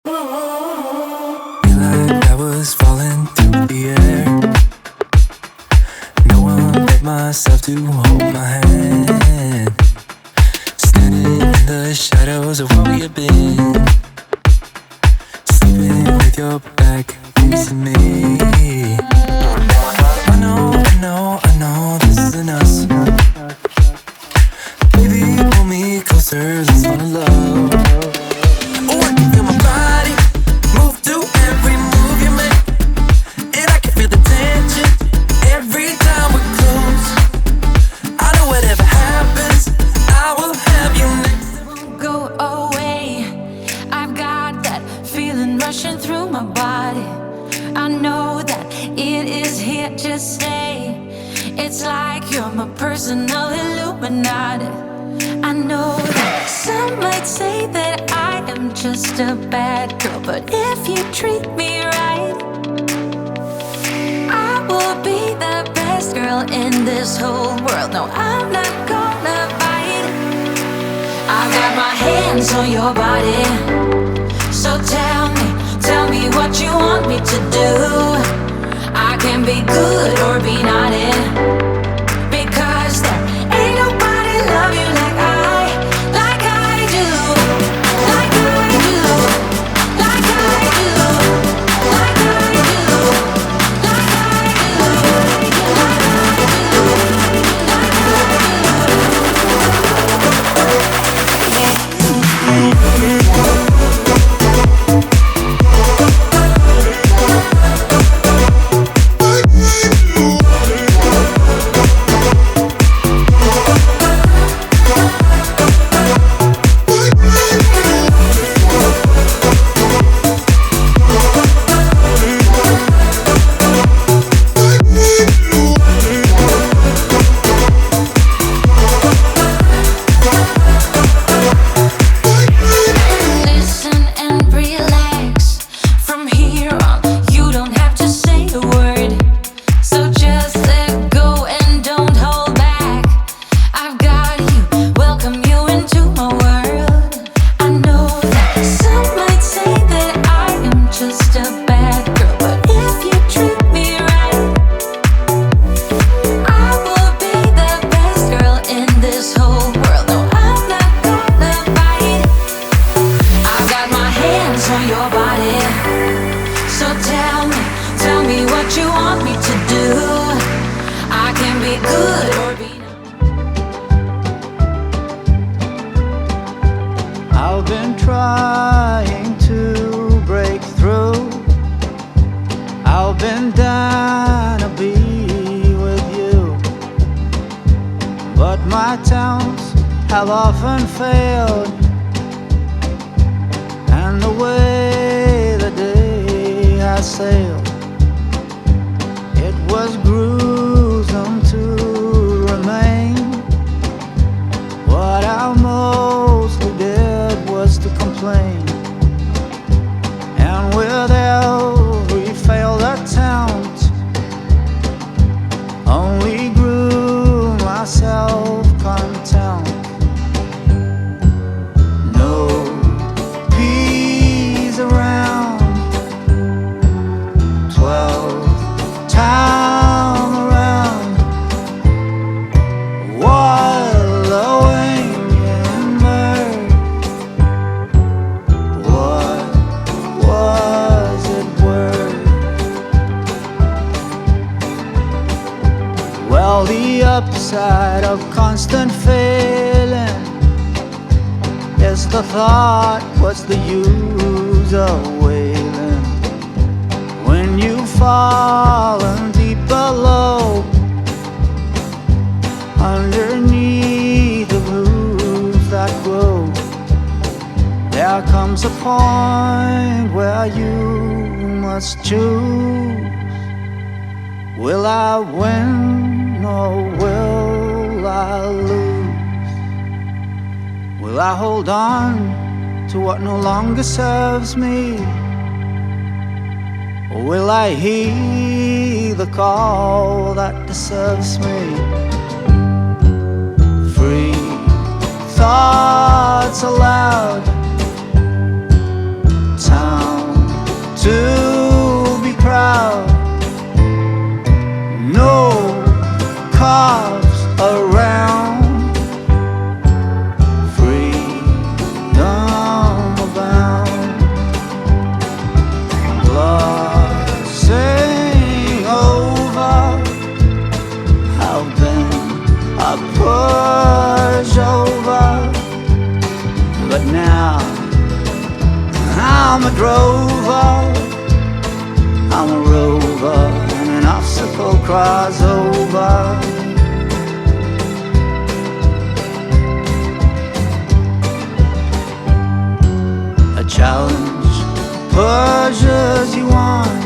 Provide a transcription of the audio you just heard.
Feel like I was falling through the air. No one but myself to hold my hand. Standing in the shadows of where we have been. Sleeping with your back facing me. I know this isn't us. Baby, pull me closer, let's fall in love. Oh, I can feel my body move to every move you make. And I can feel the tension every time we're close. I know whatever happens, I will have you next. Won't go away. I've got that feeling rushing through my body. I know that it is here to stay. It's like you're my personal Illuminati. I know that some might say that I am just a bad girl, but if you treat me right, I will be the best girl in this whole world. No, I'm not gonna bite. I've got my hands on your body. So tell me what you want me to do. I can be good or be naughty, because there ain't nobody love you like I do, like I do, like I do, like I do, like I do, have often failed, and the way the day has sailed, it was gruesome to remain. What I mostly did was to complain, and with every failed attempt, only grew my self-contempt. The upside of constant failing is the thought, what's the use of wailing when you've fallen deep below, underneath the roots that grow. There comes a point where you must choose. Will I win or will I lose? Will I hold on to what no longer serves me? Or will I heed the call that deserves me? Free thoughts aloud, time I'm a drover, I'm a rover, and an obstacle crossover. A challenge pushes you on,